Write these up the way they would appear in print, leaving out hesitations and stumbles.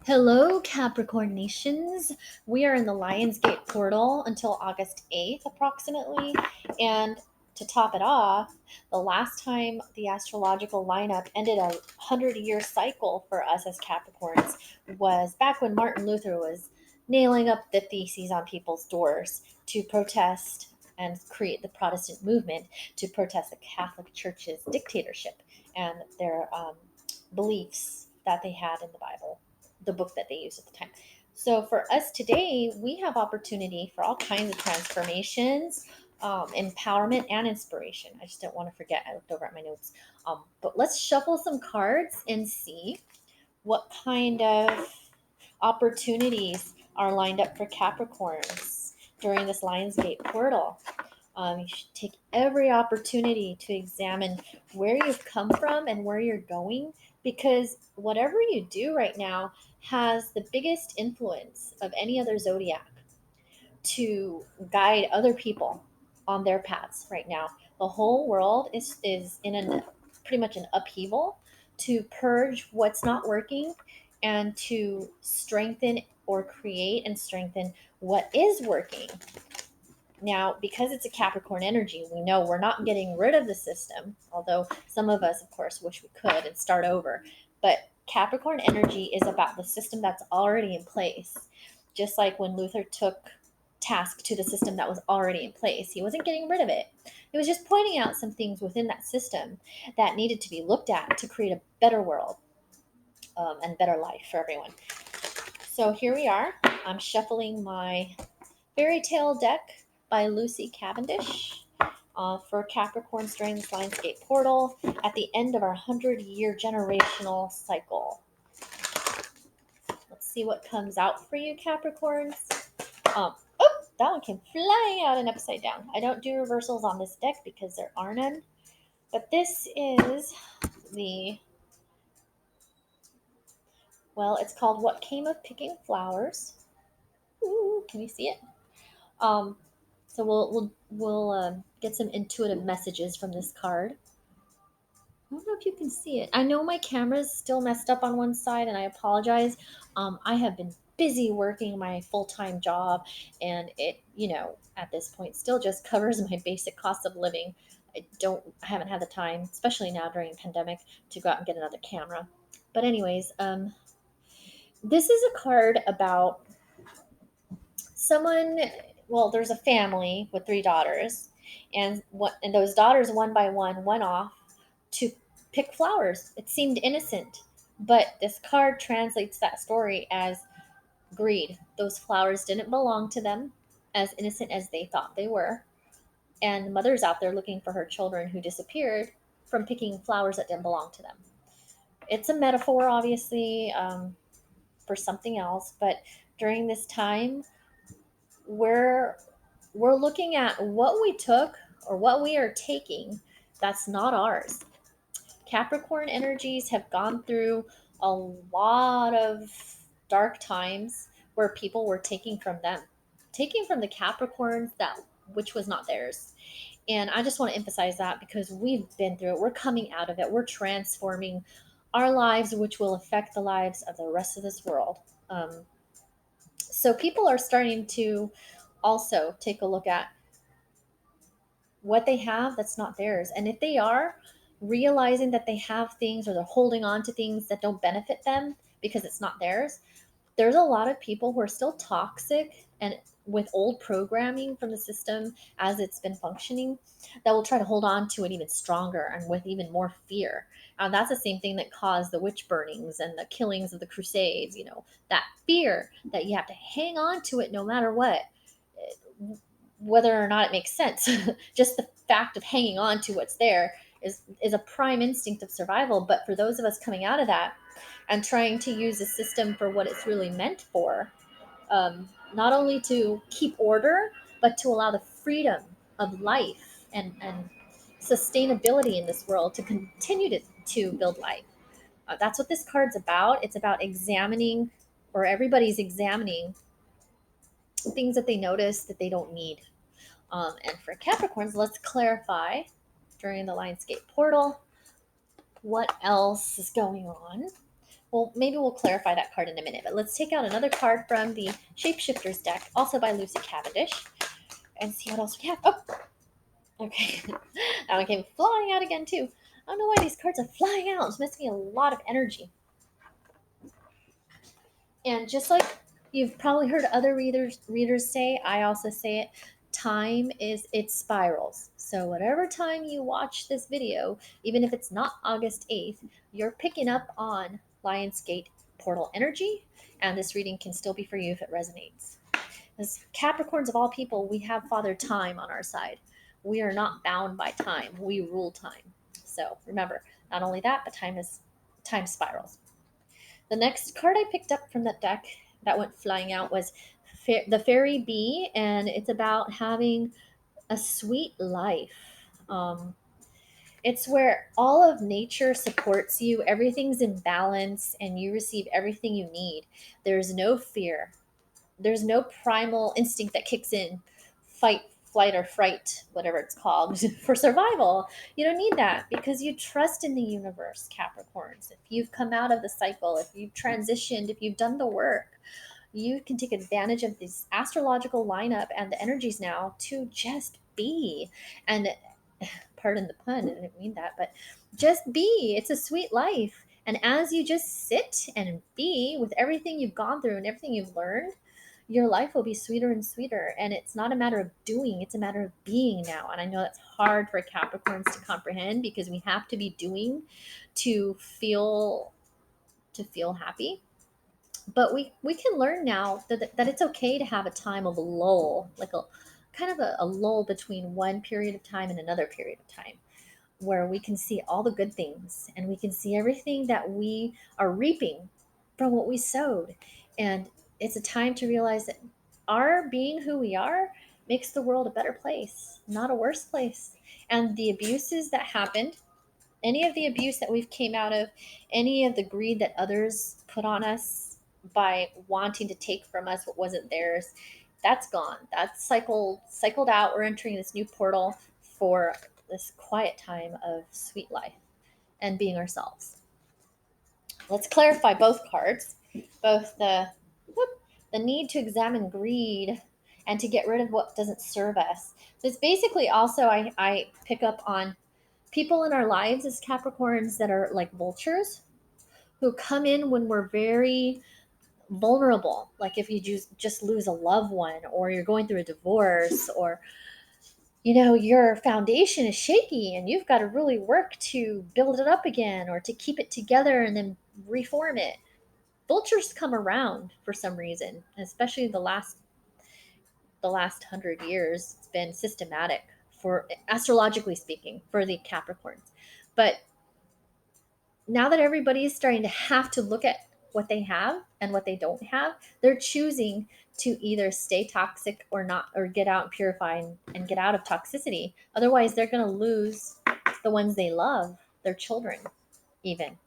Hello, Capricorn nations. We are in the Lionsgate portal until August 8th, approximately. And to top it off, the last time the astrological lineup ended a 100-year cycle for us as Capricorns was back when Martin Luther was nailing up the theses on people's doors to protest and create the Protestant movement to protest the Catholic Church's dictatorship and their beliefs that they had in the Bible, the book that they used at the time. So for us today, we have opportunity for all kinds of transformations, empowerment, and inspiration. I just don't want to forget. I looked over at my notes. But let's shuffle some cards and see what kind of opportunities are lined up for Capricorns during this Lionsgate portal. You should take every opportunity to examine where you've come from and where you're going, because whatever you do right now has the biggest influence of any other zodiac to guide other people on their paths right now. The whole world is in an pretty much an upheaval to purge what's not working and to strengthen or create and strengthen what is working. Now, because it's a Capricorn energy, we know we're not getting rid of the system, although some of us, of course, wish we could and start over. But Capricorn energy is about the system that's already in place. Just like when Luther took task to the system that was already in place, he wasn't getting rid of it. He was just pointing out some things within that system that needed to be looked at to create a better world, and better life for everyone. So here we are. I'm shuffling my fairy tale deck by Lucy Cavendish for Capricorns during this Lionsgate portal at the end of our 100-year generational cycle. Let's see what comes out for you, Capricorns. That one came flying out and upside down. I don't do reversals on this deck because there are none. But this is it's called What Came of Picking Flowers. Ooh, can you see it? Um, so we'll get some intuitive messages from this card. I don't know if you can see it. I know my camera's still messed up on one side, and I apologize. I have been busy working my full time job, and at this point, still just covers my basic cost of living. I haven't had the time, especially now during pandemic, to go out and get another camera. But anyways, this is a card about someone. Well, there's a family with three daughters, and those daughters one by one went off to pick flowers. It seemed innocent, but this card translates that story as greed. Those flowers didn't belong to them, as innocent as they thought they were. And the mother's out there looking for her children who disappeared from picking flowers that didn't belong to them. It's a metaphor, obviously, for something else, but during this time, we're we're looking at what we took or what we are taking that's not ours. Capricorn energies have gone through a lot of dark times where people were taking from the Capricorns that which was not theirs. And I just want to emphasize that because we've been through it. We're coming out of it. We're transforming our lives, which will affect the lives of the rest of this world. So people are starting to also take a look at what they have that's not theirs. And if they are realizing that they have things or they're holding on to things that don't benefit them because it's not theirs, there's a lot of people who are still toxic and with old programming from the system as it's been functioning that will try to hold on to it even stronger and with even more fear. And that's the same thing that caused the witch burnings and the killings of the Crusades, that fear that you have to hang on to it no matter what, whether or not it makes sense. Just the fact of hanging on to what's there is a prime instinct of survival. But for those of us coming out of that and trying to use the system for what it's really meant for, not only to keep order, but to allow the freedom of life and sustainability in this world to continue to build life. That's what this card's about. It's about examining, or everybody's examining, things that they notice that they don't need. And for Capricorns, let's clarify during the Lionsgate portal what else is going on. Well, maybe we'll clarify that card in a minute, but let's take out another card from the Shapeshifters deck, also by Lucy Cavendish, and see what else we have. Oh, okay. That one came flying out again, too. I don't know why these cards are flying out. It's missing me a lot of energy. And just like you've probably heard other readers say, I also say it, time is it spirals. So whatever time you watch this video, even if it's not August 8th, you're picking up on Lionsgate portal energy, and this reading can still be for you if it resonates. As Capricorns of all people, we have Father Time on our side. We are not bound by time. We rule time. So remember, not only that, but time spirals. The next card I picked up from that deck that went flying out was the Fairy Bee, and it's about having a sweet life. Um, it's where all of nature supports you, everything's in balance, and you receive everything you need. There's no fear, there's no primal instinct that kicks in, fight, flight, or fright, whatever it's called, for survival. You don't need that because you trust in the universe, Capricorns. If you've come out of the cycle, if you've transitioned, if you've done the work, you can take advantage of this astrological lineup and the energies now to just be. And pardon the pun, I didn't mean that, but just be. It's a sweet life. And as you just sit and be with everything you've gone through and everything you've learned, your life will be sweeter and sweeter. And it's not a matter of doing, it's a matter of being now. And I know that's hard for Capricorns to comprehend because we have to be doing to feel happy. But we can learn now that it's okay to have a time of lull, like a kind of a lull between one period of time and another period of time, where we can see all the good things and we can see everything that we are reaping from what we sowed. And it's a time to realize that our being who we are makes the world a better place, not a worse place. And the abuses that happened, any of the abuse that we've came out of, any of the greed that others put on us by wanting to take from us what wasn't theirs, that's gone. That's cycled out. We're entering this new portal for this quiet time of sweet life and being ourselves. Let's clarify both cards, both the need to examine greed and to get rid of what doesn't serve us. So it's basically also I pick up on people in our lives as Capricorns that are like vultures who come in when we're very vulnerable. Like if you just lose a loved one, or you're going through a divorce, or your foundation is shaky and you've got to really work to build it up again or to keep it together and then reform it. Vultures come around for some reason, especially the last 100 years. It's been systematic, for astrologically speaking, for the Capricorns. But now that everybody is starting to have to look at what they have and what they don't have, they're choosing to either stay toxic or not, or get out and purify and get out of toxicity. Otherwise, they're going to lose the ones they love, their children, even.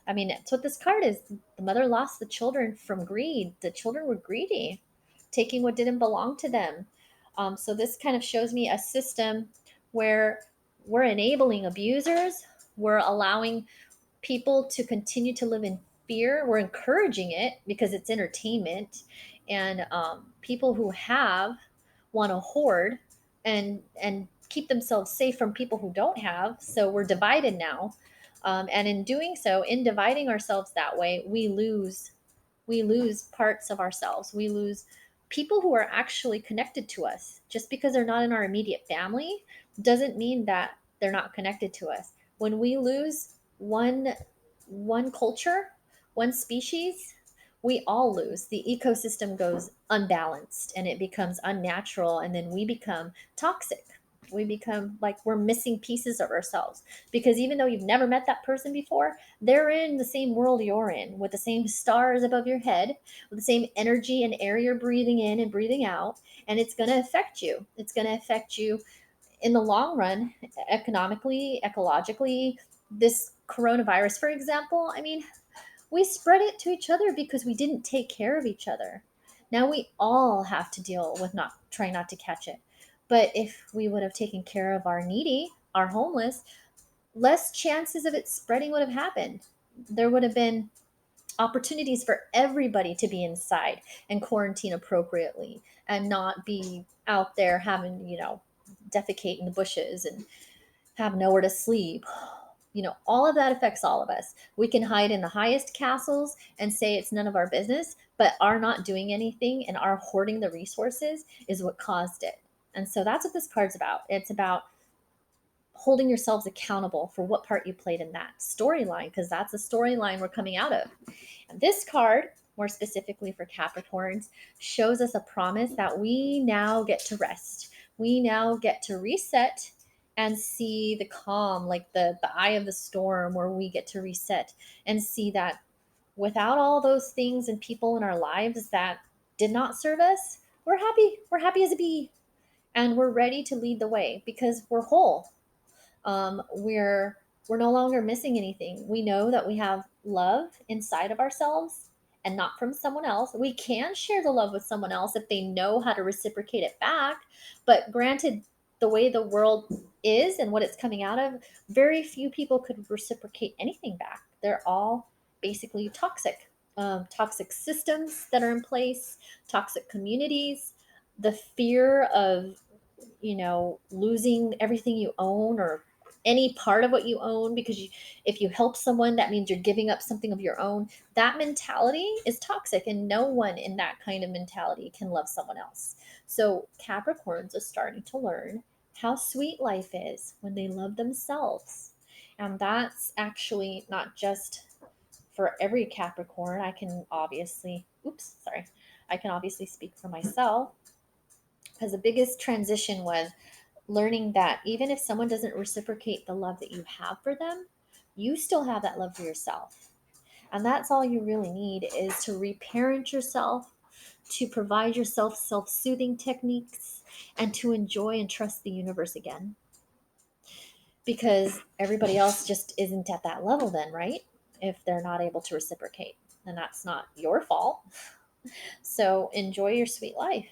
I mean, that's what this card is. The mother lost the children from greed. The children were greedy, taking what didn't belong to them. So this kind of shows me a system where we're enabling abusers. We're allowing people to continue to live in fear. We're encouraging it because it's entertainment, and people who have want to hoard and keep themselves safe from people who don't have. So we're divided now, and in doing so, in dividing ourselves that way, we lose parts of ourselves. We lose people who are actually connected to us. Just because they're not in our immediate family doesn't mean that they're not connected to us. When we lose one culture, one species, we all lose. The ecosystem goes unbalanced and it becomes unnatural, and then we become toxic. We become like we're missing pieces of ourselves, because even though you've never met that person before, they're in the same world you're in, with the same stars above your head, with the same energy and air you're breathing in and breathing out, and it's going to affect you. It's going to affect you in the long run, economically, ecologically. This coronavirus, for example, I mean, we spread it to each other because we didn't take care of each other. Now we all have to deal with not trying not to catch it. But if we would have taken care of our needy, our homeless, less chances of it spreading would have happened. There would have been opportunities for everybody to be inside and quarantine appropriately and not be out there having, defecate in the bushes and have nowhere to sleep. All of that affects all of us. We can hide in the highest castles and say it's none of our business, but our not doing anything and our hoarding the resources is what caused it. And so that's what this card's about. It's about holding yourselves accountable for what part you played in that storyline, because that's the storyline we're coming out of. And this card, more specifically for Capricorns, shows us a promise that we now get to rest. We now get to reset and see the calm, like the eye of the storm, where we get to reset and see that without all those things and people in our lives that did not serve us, we're happy. We're happy as a bee. And we're ready to lead the way because we're whole. We're no longer missing anything. We know that we have love inside of ourselves and not from someone else. We can share the love with someone else if they know how to reciprocate it back. But granted, the way the world is and what it's coming out of, very few people could reciprocate anything back. They're all basically toxic. Toxic systems that are in place, toxic communities, the fear of losing everything you own or any part of what you own, because if you help someone, that means you're giving up something of your own. That mentality is toxic, and no one in that kind of mentality can love someone else. So Capricorns are starting to learn how sweet life is when they love themselves. And that's actually not just for every Capricorn. I can obviously speak for myself, because the biggest transition was learning that even if someone doesn't reciprocate the love that you have for them, you still have that love for yourself. And that's all you really need, is to reparent yourself, to provide yourself self-soothing techniques, and to enjoy and trust the universe again. Because everybody else just isn't at that level then, right? If they're not able to reciprocate. And that's not your fault. So enjoy your sweet life.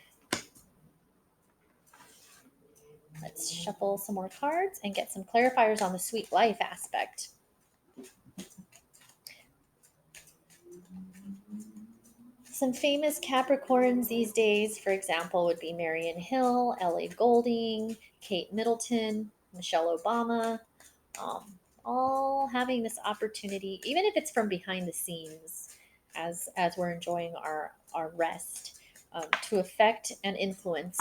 Let's shuffle some more cards and get some clarifiers on the sweet life aspect. Some famous Capricorns these days, for example, would be Marion Hill, Ellie Goulding, Kate Middleton, Michelle Obama, all having this opportunity, even if it's from behind the scenes, as we're enjoying our rest, to affect and influence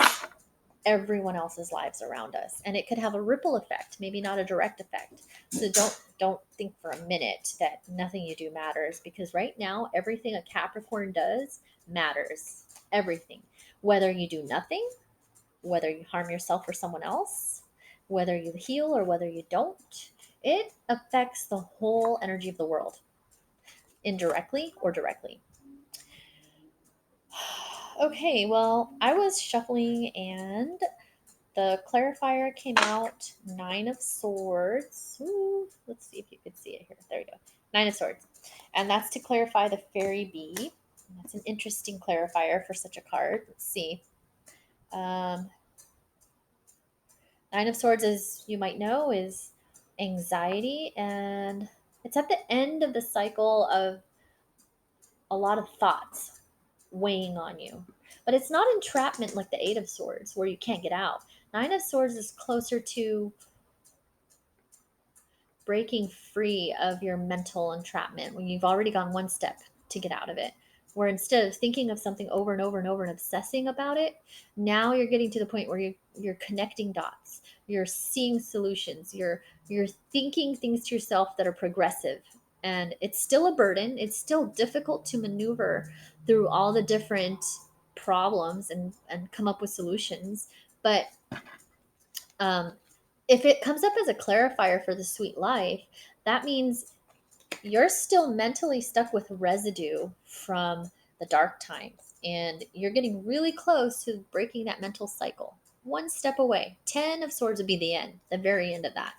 everyone else's lives around us. And it could have a ripple effect, maybe not a direct effect. So don't think for a minute that nothing you do matters, because right now everything a Capricorn does matters. Everything. Whether you do nothing, whether you harm yourself or someone else, whether you heal or whether you don't, it affects the whole energy of the world, indirectly or directly. Okay, well, I was shuffling and the clarifier came out Nine of Swords. Ooh, let's see if you could see it here. There you go. Nine of Swords. And that's to clarify the fairy bee. That's an interesting clarifier for such a card. Let's see. Nine of Swords, as you might know, is anxiety, and it's at the end of the cycle of a lot of thoughts weighing on you. But it's not entrapment like the Eight of Swords where you can't get out. Nine of Swords is closer to breaking free of your mental entrapment when you've already gone one step to get out of it. Where instead of thinking of something over and over and over and obsessing about it, now you're getting to the point where you're connecting dots, you're seeing solutions, you're thinking things to yourself that are progressive. And it's still a burden. It's still difficult to maneuver through all the different problems and come up with solutions. But um, if it comes up as a clarifier for the sweet life, that means you're still mentally stuck with residue from the dark times, and you're getting really close to breaking that mental cycle. One step away. 10 of Swords would be the end, the very end of that.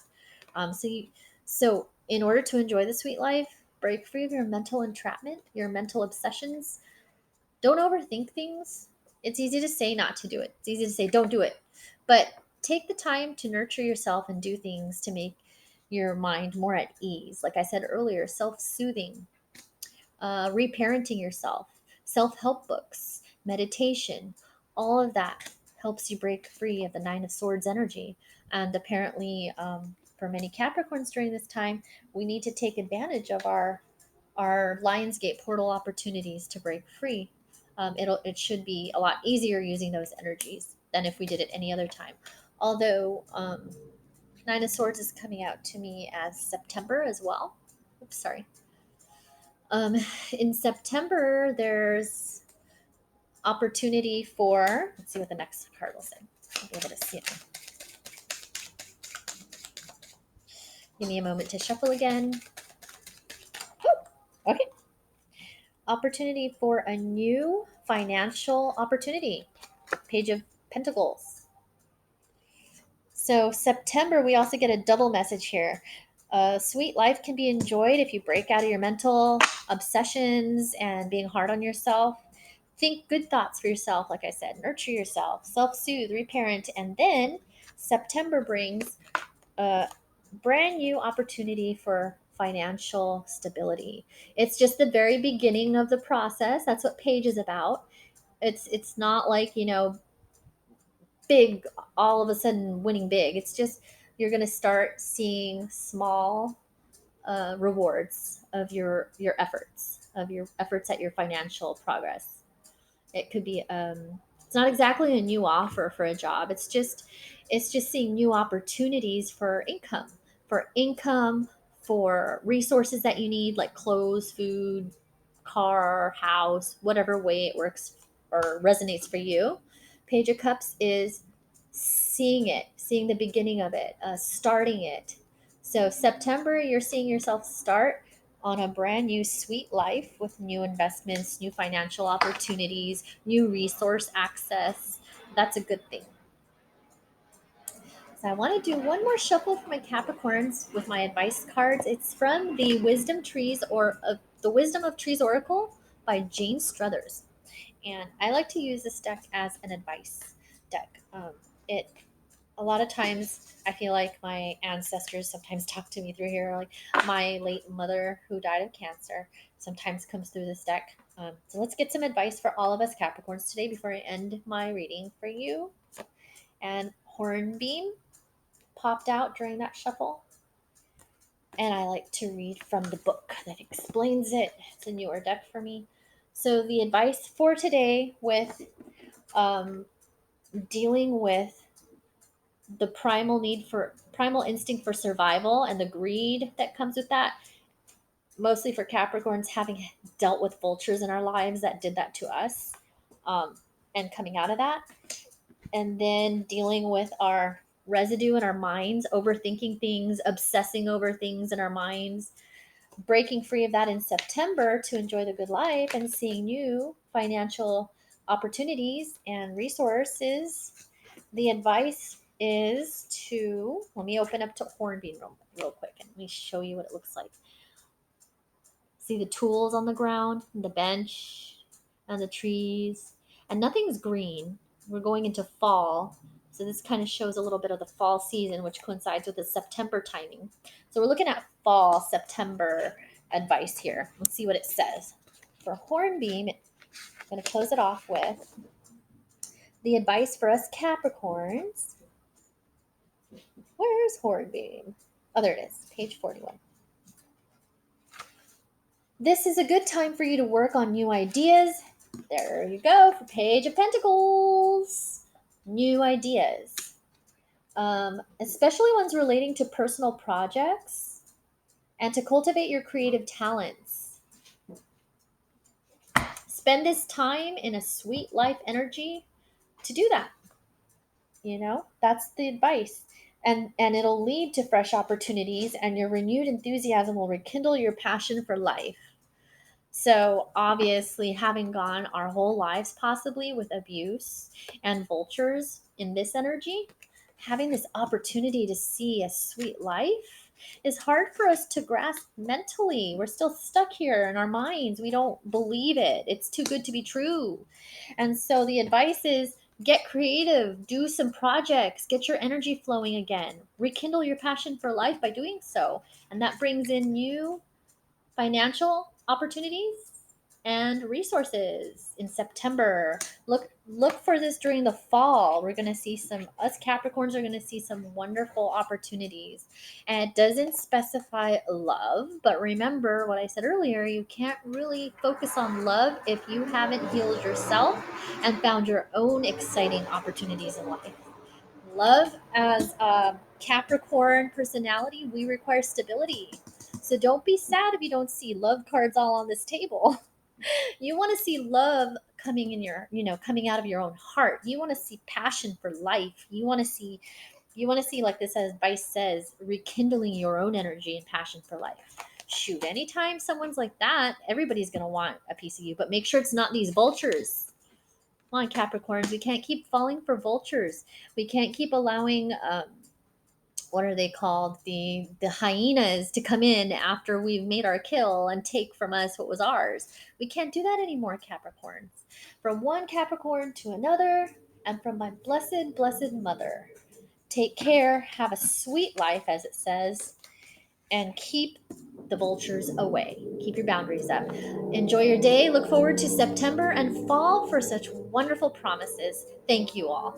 So in order to enjoy the sweet life, break free of your mental entrapment, your mental obsessions. Don't overthink things. It's easy to say not to do it. It's easy to say don't do it. But take the time to nurture yourself and do things to make your mind more at ease. Like I said earlier, self-soothing. reparenting yourself, self-help books, meditation, all of that helps you break free of the Nine of Swords energy. And apparently, for many Capricorns during this time, we need to take advantage of our Lionsgate portal opportunities to break free. It should be a lot easier using those energies than if we did it any other time. Although Nine of Swords is coming out to me as September as well. Oops, sorry. Um, in September, there's opportunity for, let's see what the next card will say. I'll be able to see it. Give me a moment to shuffle again. Oh, okay. Opportunity for a new financial opportunity. Page of Pentacles. So September, we also get a double message here. Sweet life can be enjoyed if you break out of your mental obsessions and being hard on yourself. Think good thoughts for yourself, like I said. Nurture yourself, self-soothe, reparent, and then September brings a brand new opportunity for financial stability. It's just the very beginning of the process. That's what Page is about. It's not like, big, all of a sudden winning big. It's just you're going to start seeing small rewards of your efforts at your financial progress. It could be it's not exactly a new offer for a job. It's just seeing new opportunities for income, for resources that you need, like clothes, food, car, house, whatever way it works or resonates for you. Page of Cups is seeing the beginning of it, starting it. So September, you're seeing yourself start on a brand new sweet life with new investments, new financial opportunities, new resource access. That's a good thing. So I want to do one more shuffle for my Capricorns with my advice cards. It's from the Wisdom of Trees Oracle by Jane Struthers. And I like to use this deck as an advice deck. It A lot of times I feel like my ancestors sometimes talk to me through here. Like my late mother, who died of cancer, sometimes comes through this deck. So let's get some advice for all of us Capricorns today before I end my reading for you. And Hornbeam popped out during that shuffle. And I like to read from the book that explains it. It's a newer deck for me. So the advice for today with um, dealing with the primal instinct for survival and the greed that comes with that, mostly for Capricorns, having dealt with vultures in our lives that did that to us, um, and coming out of that, and then dealing with our residue in our minds, overthinking things, obsessing over things in our minds, breaking free of that in September to enjoy the good life and seeing new financial opportunities and resources. The advice is to, let me open up to Hornbeam real quick and let me show you what it looks like. See the tools on the ground, the bench, and the trees, and nothing's green. We're going into fall. So this kind of shows a little bit of the fall season, which coincides with the September timing. So we're looking at fall, September advice here. Let's see what it says. For Hornbeam, I'm going to close it off with the advice for us Capricorns. Where's Hornbeam? Oh, there it is, page 41. This is a good time for you to work on new ideas. There you go, for Page of Pentacles. New ideas. Especially ones relating to personal projects and to cultivate your creative talents. Spend this time in a sweet life energy to do that. That's the advice. And it'll lead to fresh opportunities, and your renewed enthusiasm will rekindle your passion for life. So obviously, having gone our whole lives possibly with abuse and vultures in this energy, having this opportunity to see a sweet life is hard for us to grasp mentally. We're still stuck here in our minds. We don't believe it. It's too good to be true. And so the advice is get creative, do some projects, get your energy flowing again, rekindle your passion for life by doing so. And that brings in new financial opportunities and resources in September. Look for this during the fall. We're going to see some, us Capricorns are going to see some wonderful opportunities. And it doesn't specify love, but remember what I said earlier, you can't really focus on love if you haven't healed yourself and found your own exciting opportunities in life. Love, as a Capricorn personality, we require stability. So don't be sad if you don't see love cards all on this table. You want to see love coming in your, coming out of your own heart. You want to see passion for life. You want to see, like this advice says, rekindling your own energy and passion for life. Shoot, anytime someone's like that, everybody's going to want a piece of you, but make sure it's not these vultures. Come on, Capricorns, we can't keep falling for vultures. We can't keep allowing what are they called, the hyenas, to come in after we've made our kill and take from us what was ours. We can't do that anymore, Capricorns. From one Capricorn to another, and from my blessed mother, take care, have a sweet life, as it says, and keep the vultures away. Keep your boundaries up. Enjoy your day. Look forward to September and fall for such wonderful promises. Thank you all.